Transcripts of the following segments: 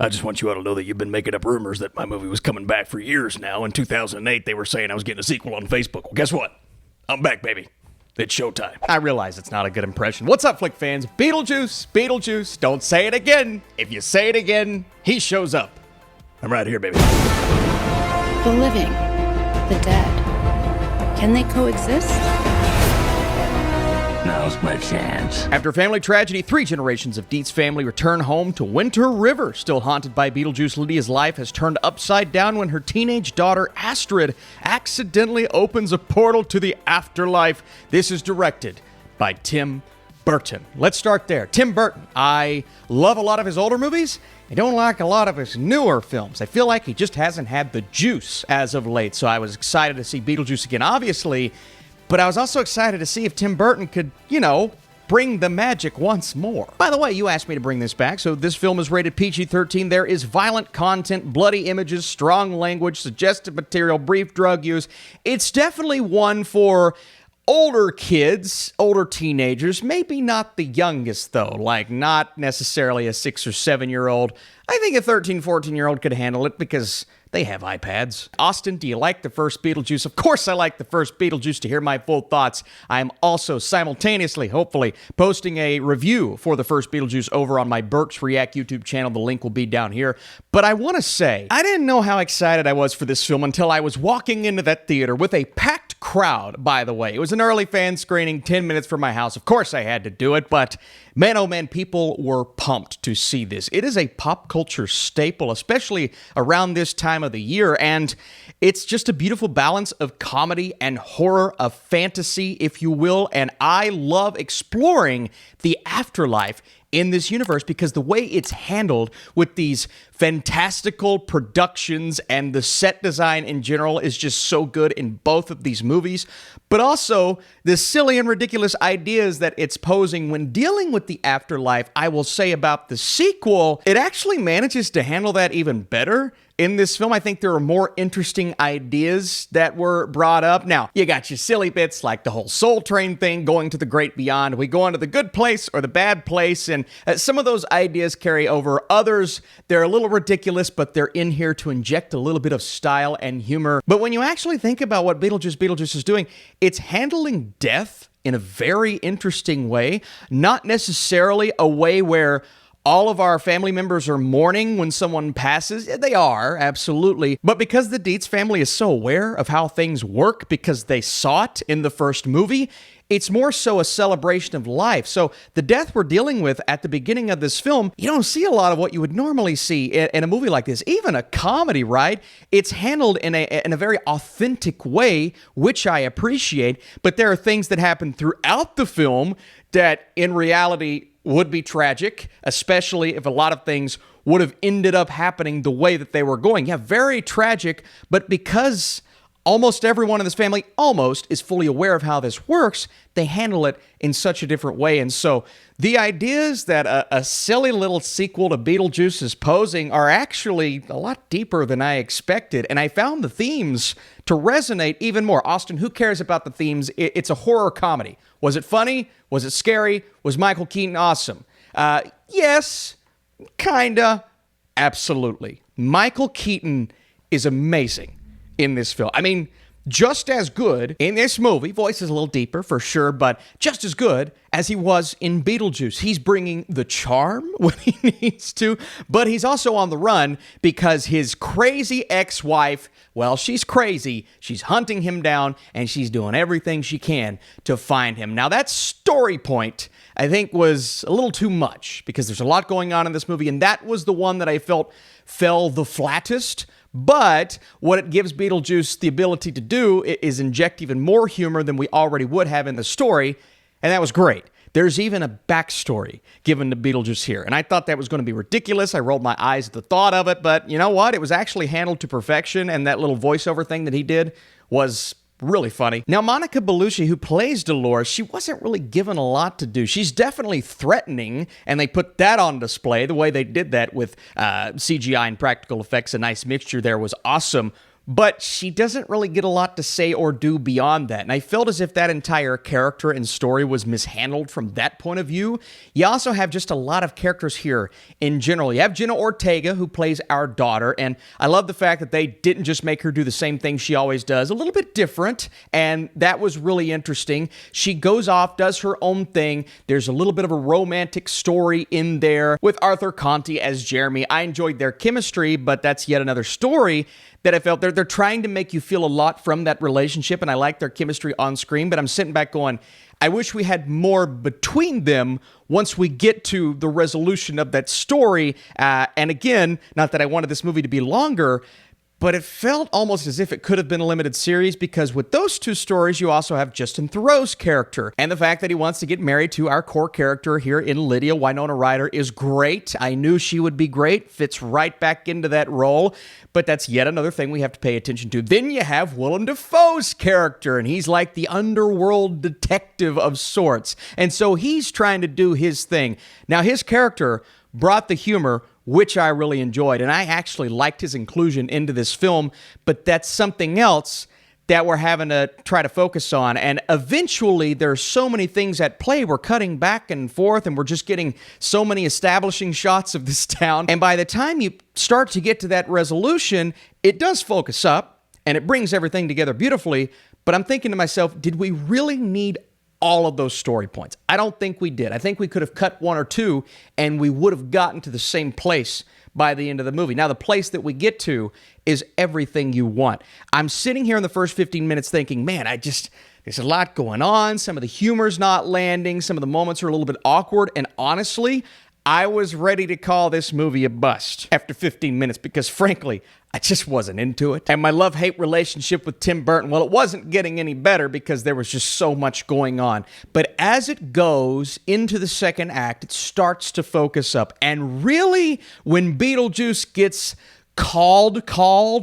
I just want you all to know that you've been making up rumors that my movie was coming back for years now. In 2008, they were saying I was getting a sequel on Facebook. Well, guess what? I'm back, baby. It's showtime. I realize it's not a good impression. What's up, Flick fans? Beetlejuice, Beetlejuice, don't say it again. If you say it again, he shows up. I'm right here, baby. The living, the dead, can they coexist? Now's my chance. After family tragedy, 3 generations of Deetz family return home to Winter River. Still haunted by Beetlejuice, Lydia's life has turned upside down when her teenage daughter, Astrid, accidentally opens a portal to the afterlife. This is directed by Tim Burton. Let's start there. Tim Burton. I love a lot of his older movies. I don't like a lot of his newer films. I feel like he just hasn't had the juice as of late, so I was excited to see Beetlejuice again, obviously. But I was also excited to see if Tim Burton could, bring the magic once more. By the way, you asked me to bring this back, so this film is rated PG-13. There is violent content, bloody images, strong language, suggestive material, brief drug use. It's definitely one for older kids, older teenagers, maybe not the youngest, though, like not necessarily a 6 or 7-year-old. I think a 13, 14-year-old could handle it because they have iPads. Austin, do you like the first Beetlejuice? Of course I like the first Beetlejuice. To hear my full thoughts, I am also simultaneously, hopefully, posting a review for the first Beetlejuice over on my Burke's React YouTube channel. The link will be down here. But I want to say, I didn't know how excited I was for this film until I was walking into that theater with a packed crowd, by the way. It was an early fan screening, 10 minutes from my house. Of course I had to do it, but man, oh man, people were pumped to see this. It is a pop culture staple, especially around this time of the year, and it's just a beautiful balance of comedy and horror, of fantasy, if you will, and I love exploring the afterlife in this universe because the way it's handled with these fantastical productions and the set design in general is just so good in both of these movies, but also the silly and ridiculous ideas that it's posing when dealing with the afterlife. I will say about the sequel, it actually manages to handle that even better. In this film, I think there are more interesting ideas that were brought up. Now, you got your silly bits like the whole Soul Train thing, going to the great beyond. We go into the good place or the bad place, and some of those ideas carry over. Others, they're a little ridiculous, but they're in here to inject a little bit of style and humor. But when you actually think about what Beetlejuice is doing, it's handling death in a very interesting way, not necessarily a way where all of our family members are mourning when someone passes. They are, absolutely. But because the Deetz family is so aware of how things work because they saw it in the first movie, it's more so a celebration of life. So the death we're dealing with at the beginning of this film, you don't see a lot of what you would normally see in a movie like this. Even a comedy, right? It's handled in a very authentic way, which I appreciate. But there are things that happen throughout the film that in reality would be tragic, especially if a lot of things would have ended up happening the way that they were going. Yeah, very tragic, but because almost everyone in this family is fully aware of how this works, they handle it in such a different way. And so the ideas that a silly little sequel to Beetlejuice is posing are actually a lot deeper than I expected. And I found the themes to resonate even more. Austin, who cares about the themes? It's a horror comedy. Was it funny? Was it scary? Was Michael Keaton awesome? Yes, kinda, absolutely. Michael Keaton is amazing in this film. I mean, just as good in this movie, voice is a little deeper for sure, but just as good as he was in Beetlejuice. He's bringing the charm when he needs to, but he's also on the run because his crazy ex-wife, well, she's crazy. She's hunting him down, and she's doing everything she can to find him. Now, that story point, I think, was a little too much because there's a lot going on in this movie, and that was the one that I felt fell the flattest. But what it gives Beetlejuice the ability to do is inject even more humor than we already would have in the story, and that was great. There's even a backstory given to Beetlejuice here, and I thought that was going to be ridiculous. I rolled my eyes at the thought of it, but you know what? It was actually handled to perfection, and that little voiceover thing that he did was really funny. Now, Monica Bellucci, who plays Dolores, she wasn't really given a lot to do. She's definitely threatening, and they put that on display. The way they did that with CGI and practical effects, a nice mixture there, was awesome. but she doesn't really get a lot to say or do beyond that. And I felt as if that entire character and story was mishandled from that point of view. You also have just a lot of characters here in general. You have Jenna Ortega, who plays our daughter, and I love the fact that they didn't just make her do the same thing she always does, a little bit different, and that was really interesting. She goes off, does her own thing. There's a little bit of a romantic story in there with Arthur Conti as Jeremy. I enjoyed their chemistry, but that's yet another story that I felt they're trying to make you feel a lot from that relationship, and I like their chemistry on screen, but I'm sitting back going, I wish we had more between them once we get to the resolution of that story. And again, not that I wanted this movie to be longer, but it felt almost as if it could have been a limited series, because with those two stories, you also have Justin Theroux's character. And the fact that he wants to get married to our core character here in Lydia, Winona Ryder, is great. I knew she would be great. Fits right back into that role. But that's yet another thing we have to pay attention to. Then you have Willem Dafoe's character, and he's like the underworld detective of sorts. And so he's trying to do his thing. Now, his character brought the humor, which I really enjoyed, and I actually liked his inclusion into this film, but that's something else that we're having to try to focus on. And eventually, there's so many things at play. We're cutting back and forth, and we're just getting so many establishing shots of this town. And by the time you start to get to that resolution, it does focus up, and it brings everything together beautifully. But I'm thinking to myself, did we really need all of those story points? I don't think we did. I think we could have cut one or two, and we would have gotten to the same place by the end of the movie. Now, the place that we get to is everything you want. I'm sitting here in the first 15 minutes thinking, man, there's a lot going on. Some of the humor's not landing. Some of the moments are a little bit awkward. And honestly, I was ready to call this movie a bust after 15 minutes because, frankly, I just wasn't into it. And my love-hate relationship with Tim Burton, well, it wasn't getting any better because there was just so much going on. But as it goes into the second act, it starts to focus up. And really, when Beetlejuice gets called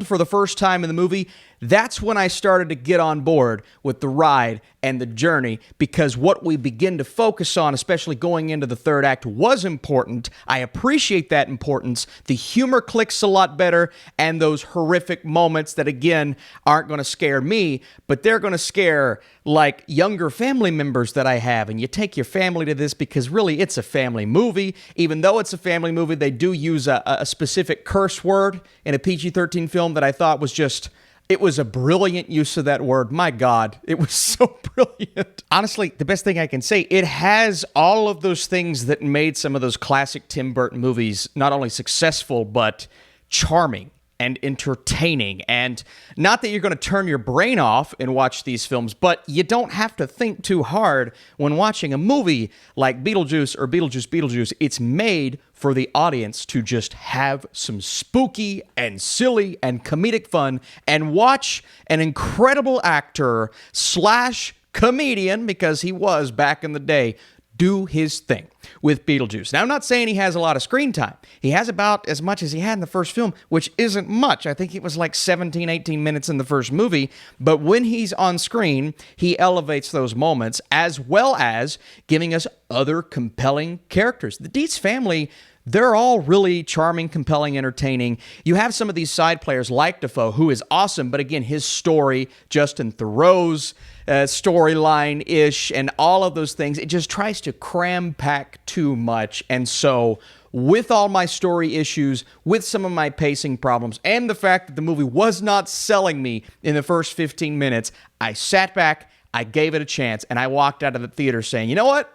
for the first time in the movie, that's when I started to get on board with the ride and the journey, because what we begin to focus on, especially going into the third act, was important. I appreciate that importance. The humor clicks a lot better, and those horrific moments that, again, aren't going to scare me, but they're going to scare, like, younger family members that I have. And you take your family to this because, really, it's a family movie. Even though it's a family movie, they do use a specific curse word in a PG-13 film that I thought was just... It was a brilliant use of that word. My God, it was so brilliant. Honestly, the best thing I can say, it has all of those things that made some of those classic Tim Burton movies not only successful, but charming and entertaining. And not that you're going to turn your brain off and watch these films, but you don't have to think too hard when watching a movie like Beetlejuice or Beetlejuice. It's made for the audience to just have some spooky and silly and comedic fun and watch an incredible actor / comedian, because he was back in the day, do his thing with Beetlejuice. Now, I'm not saying he has a lot of screen time. He has about as much as he had in the first film, which isn't much. I think it was like 17, 18 minutes in the first movie. But when he's on screen, he elevates those moments, as well as giving us other compelling characters. The Deetz family, they're all really charming, compelling, entertaining. You have some of these side players like Dafoe, who is awesome, but again, his story, Justin Theroux's storyline-ish, and all of those things, it just tries to cram pack too much. And so, with all my story issues, with some of my pacing problems, and the fact that the movie was not selling me in the first 15 minutes, I sat back, I gave it a chance, and I walked out of the theater saying, you know what?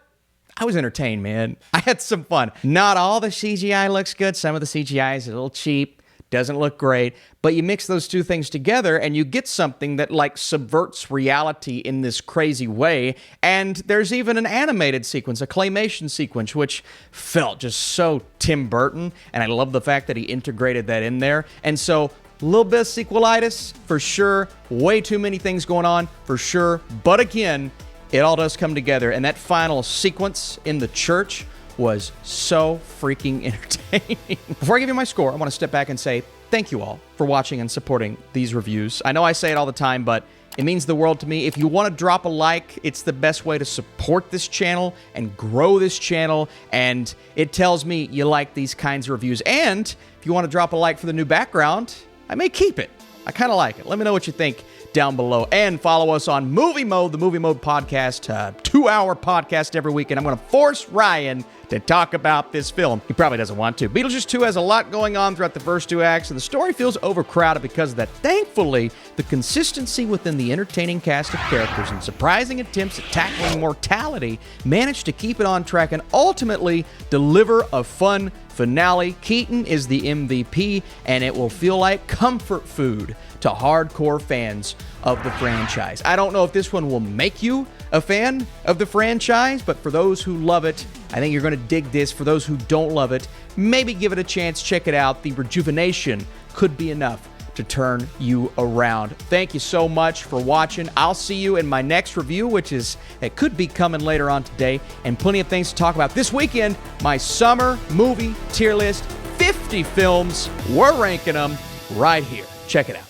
I was entertained, man. I had some fun. Not all the CGI looks good. Some of the CGI is a little cheap. Doesn't look great. But you mix those two things together and you get something that, like, subverts reality in this crazy way. And there's even an animated sequence, a claymation sequence, which felt just so Tim Burton. And I love the fact that he integrated that in there. And so, a little bit of sequelitis, for sure. Way too many things going on, for sure. But again, it all does come together, and that final sequence in the church was so freaking entertaining. Before I give you my score, I want to step back and say thank you all for watching and supporting these reviews. I know I say it all the time, but it means the world to me. If you want to drop a like, it's the best way to support this channel and grow this channel, and it tells me you like these kinds of reviews. And if you want to drop a like for the new background, I may keep it. I kind of like it. Let me know what you think down below. And follow us on Movie Mode, the Movie Mode podcast, 2-hour podcast every week. And I'm going to force Ryan to talk about this film. He probably doesn't want to. Beetlejuice 2 has a lot going on throughout the first 2 acts, and the story feels overcrowded because of that. Thankfully, the consistency within the entertaining cast of characters and surprising attempts at tackling mortality managed to keep it on track and ultimately deliver a fun finale. Keaton is the MVP, and it will feel like comfort food to hardcore fans of the franchise. I don't know if this one will make you a fan of the franchise, but for those who love it, I think you're going to dig this. For those who don't love it, maybe give it a chance, check it out. The rejuvenation could be enough to turn you around. Thank you so much for watching. I'll see you in my next review, it could be coming later on today, and plenty of things to talk about this weekend. My summer movie tier list, 50 films. We're ranking them right here. Check it out.